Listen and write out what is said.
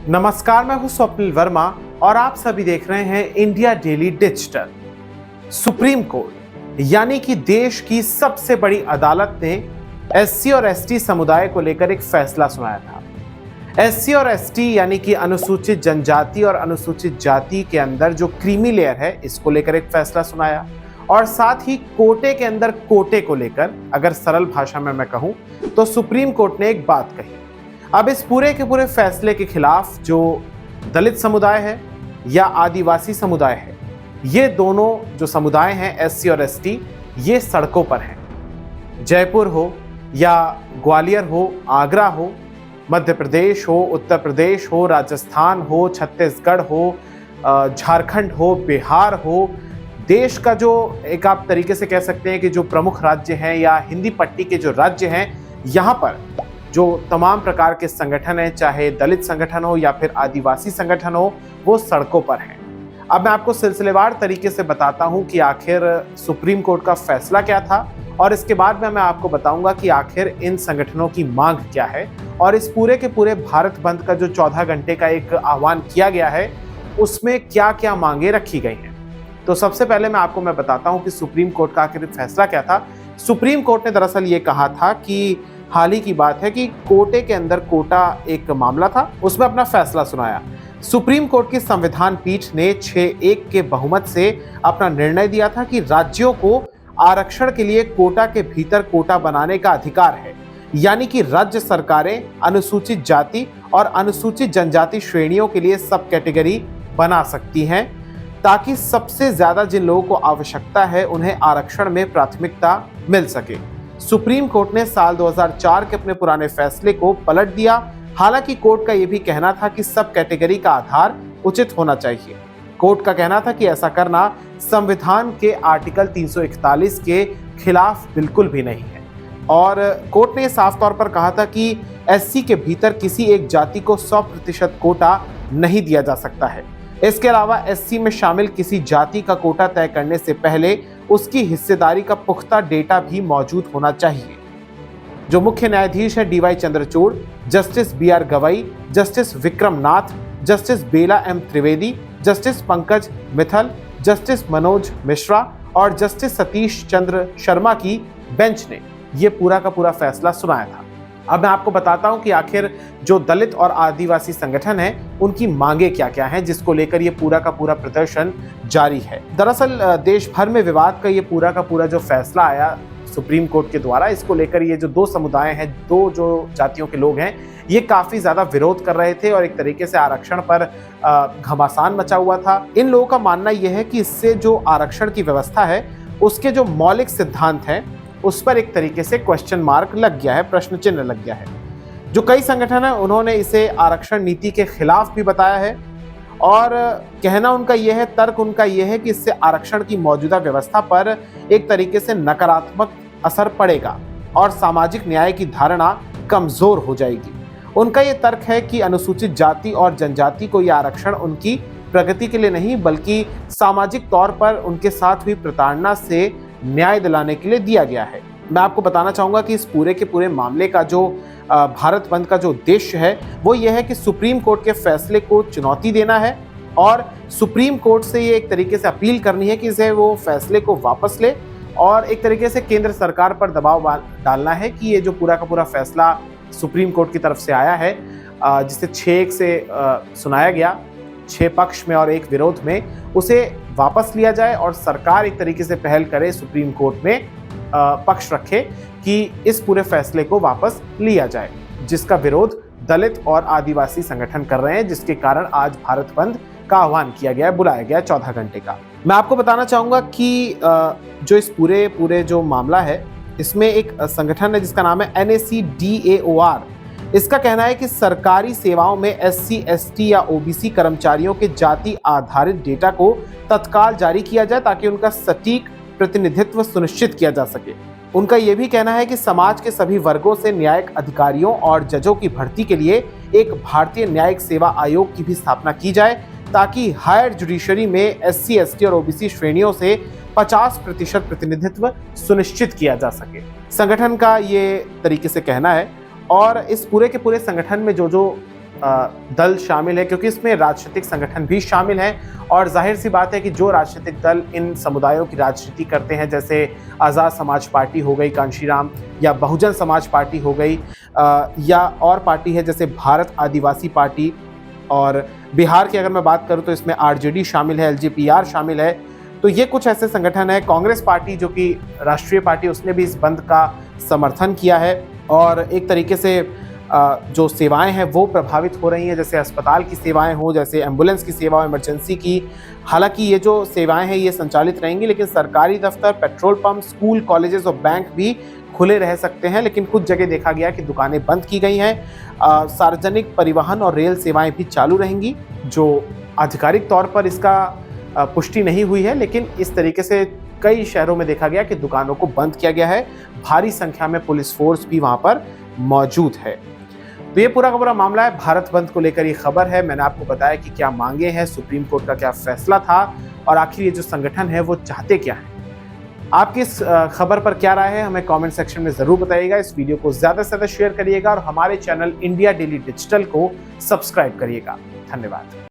नमस्कार, मैं हूं स्वप्निल वर्मा और आप सभी देख रहे हैं India daily digital. Supreme court यानी कि देश की सबसे बड़ी अदालत ने एससी और एसटी समुदाय को लेकर एक फैसला सुनाया था। एससी और एसटी यानी कि अनुसूचित जनजाति और अनुसूचित जाति के अंदर जो क्रीमी लेयर है, इसको लेकर एक फैसला सुनाया और साथ ही कोटे के अंदर कोटे को लेकर, अगर सरल भाषा में मैं कहूं तो सुप्रीम कोर्ट ने एक बात कही। अब इस पूरे के पूरे फैसले के खिलाफ जो दलित समुदाय है या आदिवासी समुदाय है, ये दोनों जो समुदाय हैं एससी और एसटी, ये सड़कों पर हैं। जयपुर हो या ग्वालियर हो, आगरा हो, मध्य प्रदेश हो, उत्तर प्रदेश हो, राजस्थान हो, छत्तीसगढ़ हो, झारखंड हो, बिहार हो, देश का जो एक आप तरीके से कह सकते हैं कि जो प्रमुख राज्य हैं या हिंदी पट्टी के जो राज्य हैं, यहाँ पर जो तमाम प्रकार के संगठन हैं, चाहे दलित संगठन हो या फिर आदिवासी संगठन हो, वो सड़कों पर हैं। अब मैं आपको सिलसिलेवार तरीके से बताता हूं कि आखिर सुप्रीम कोर्ट का फैसला क्या था और इसके बाद में मैं आपको बताऊंगा कि आखिर इन संगठनों की मांग क्या है और इस पूरे के पूरे भारत बंद का जो 14 घंटे का एक आह्वान किया गया है, उसमें क्या क्या मांगे रखी गई हैं। तो सबसे पहले मैं बताता हूं कि सुप्रीम कोर्ट का आखिर फैसला क्या था। सुप्रीम कोर्ट ने दरअसल ये कहा था कि हाल ही की बात है कि कोटे के अंदर कोटा एक मामला था, उसमें अपना फैसला सुनाया। सुप्रीम कोर्ट की संविधान पीठ ने 6-1 के बहुमत से अपना निर्णय दिया था कि राज्यों को आरक्षण के लिए कोटा के भीतर कोटा बनाने का अधिकार है, यानी कि राज्य सरकारें अनुसूचित जाति और अनुसूचित जनजाति श्रेणियों के लिए सब कैटेगरी बना सकती हैं, ताकि सबसे ज्यादा जिन लोगों को आवश्यकता है उन्हें आरक्षण में प्राथमिकता मिल सके। सुप्रीम कोर्ट ने साल 2004 के अपने पुराने फैसले को पलट दिया। हालांकि कोर्ट का यह भी कहना था कि सब कैटेगरी का आधार उचित होना चाहिए। कोर्ट का कहना था कि ऐसा करना संविधान के आर्टिकल 341 के खिलाफ बिल्कुल भी नहीं है और कोर्ट ने साफ तौर पर कहा था कि एससी के भीतर किसी एक जाति को 100% कोटा नहीं दिया जा सकता है। इसके अलावा एससी में शामिल किसी जाति का कोटा तय करने से पहले उसकी हिस्सेदारी का पुख्ता डेटा भी मौजूद होना चाहिए। जो मुख्य न्यायाधीश है DY Chandrachud, justice BR Gavai, justice Vikram Nath, justice Bela M Trivedi, justice Pankaj Mittal, justice Manoj Mishra और जस्टिस सतीश चंद्र शर्मा की बेंच ने यह पूरा का पूरा फैसला सुनाया था। अब मैं आपको बताता हूं कि आखिर जो दलित और आदिवासी संगठन हैं, उनकी मांगे क्या क्या हैं, जिसको लेकर ये पूरा का पूरा प्रदर्शन जारी है। दरअसल देश भर में विवाद का ये पूरा का पूरा जो फैसला आया सुप्रीम कोर्ट के द्वारा, इसको लेकर ये जो दो समुदाय हैं, दो जो जातियों के लोग हैं, ये काफी ज्यादा विरोध कर रहे थे और एक तरीके से आरक्षण पर घमासान मचा हुआ था। इन लोगों का मानना यह है कि इससे जो आरक्षण की व्यवस्था है, उसके जो मौलिक सिद्धांत हैं, उस पर एक तरीके से क्वेश्चन मार्क लग गया है, प्रश्न चिन्ह लग गया है। जो कई संगठन है, उन्होंने इसे आरक्षण नीति के खिलाफ भी बताया है और कहना उनका यह है, तर्क उनका यह है कि इससे आरक्षण की मौजूदा व्यवस्था पर एक तरीके से नकारात्मक असर पड़ेगा और सामाजिक न्याय की धारणा कमजोर हो जाएगी। उनका यह तर्क है कि अनुसूचित जाति और जनजाति को यह आरक्षण उनकी प्रगति के लिए नहीं, बल्कि सामाजिक तौर पर उनके साथ हुई प्रताड़ना से न्याय दिलाने के लिए दिया गया है। मैं आपको बताना चाहूंगा कि इस पूरे के पूरे मामले का जो भारत बंद का जो उद्देश्य है, वो यह है कि सुप्रीम कोर्ट के फैसले को चुनौती देना है और सुप्रीम कोर्ट से ये एक तरीके से अपील करनी है कि इसे वो फैसले को वापस ले और एक तरीके से केंद्र सरकार पर दबाव डालना है कि ये जो पूरा का पूरा फैसला सुप्रीम कोर्ट की तरफ से आया है, जिसे 6-1 से सुनाया गया, 6 पक्ष में और 1 विरोध में, उसे वापस लिया जाए और सरकार एक तरीके से पहल करे, सुप्रीम कोर्ट में पक्ष रखे कि इस पूरे फैसले को वापस लिया जाए, जिसका विरोध दलित और आदिवासी संगठन कर रहे हैं, जिसके कारण आज भारत बंद का आह्वान किया गया, बुलाया गया 14 घंटे का। मैं आपको बताना चाहूंगा कि जो इस पूरे जो मामला है, इसमें एक संगठन है जिसका नाम है NACDAOR। इसका कहना है कि सरकारी सेवाओं में एससी, एसटी या ओबीसी कर्मचारियों के जाति आधारित डेटा को तत्काल जारी किया जाए ताकि उनका सटीक प्रतिनिधित्व सुनिश्चित किया जा सके। उनका यह भी कहना है कि समाज के सभी वर्गों से न्यायिक अधिकारियों और जजों की भर्ती के लिए एक भारतीय न्यायिक सेवा आयोग की भी स्थापना की जाए ताकि हायर जुडिशरी में एससी, एसटी और ओबीसी श्रेणियों से 50% प्रतिनिधित्व सुनिश्चित किया जा सके। संगठन का ये तरीके से कहना है और इस पूरे के पूरे संगठन में जो दल शामिल है, क्योंकि इसमें राजनीतिक संगठन भी शामिल हैं और जाहिर सी बात है कि जो राजनीतिक दल इन समुदायों की राजनीति करते हैं, जैसे आज़ाद समाज पार्टी हो गई कांशीराम, या बहुजन समाज पार्टी हो गई, या और पार्टी है जैसे भारत आदिवासी पार्टी, और बिहार की अगर मैं बात करूं तो इसमें आरजेडी शामिल है, एलजेपीआर शामिल है। तो ये कुछ ऐसे संगठन है। कांग्रेस पार्टी जो कि राष्ट्रीय पार्टी, उसने भी इस बंद का समर्थन किया है और एक तरीके से जो सेवाएं हैं वो प्रभावित हो रही हैं, जैसे अस्पताल की सेवाएं हो, जैसे एम्बुलेंस की सेवा, इमरजेंसी की। हालांकि ये जो सेवाएं हैं ये संचालित रहेंगी, लेकिन सरकारी दफ्तर, पेट्रोल पंप, स्कूल, कॉलेजेस और बैंक भी खुले रह सकते हैं। लेकिन कुछ जगह देखा गया कि दुकानें बंद की गई हैं। सार्वजनिक परिवहन और रेल सेवाएं भी चालू रहेंगी। जो आधिकारिक तौर पर इसका पुष्टि नहीं हुई है, लेकिन इस तरीके से कई शहरों में देखा गया कि दुकानों को बंद किया गया है। भारी संख्या में पुलिस फोर्स भी वहां पर मौजूद है। तो ये पूरा का पूरा मामला है। भारत बंद को लेकर ये खबर है। मैंने आपको बताया कि क्या मांगे हैं, सुप्रीम कोर्ट का क्या फैसला था और आखिर ये जो संगठन है वो चाहते क्या हैं। आपकी इस खबर पर क्या राय है, हमें कमेंट सेक्शन में जरूर बताइएगा। इस वीडियो को ज्यादा से ज्यादा शेयर करिएगा और हमारे चैनल इंडिया डेली डिजिटल को सब्सक्राइब करिएगा। धन्यवाद।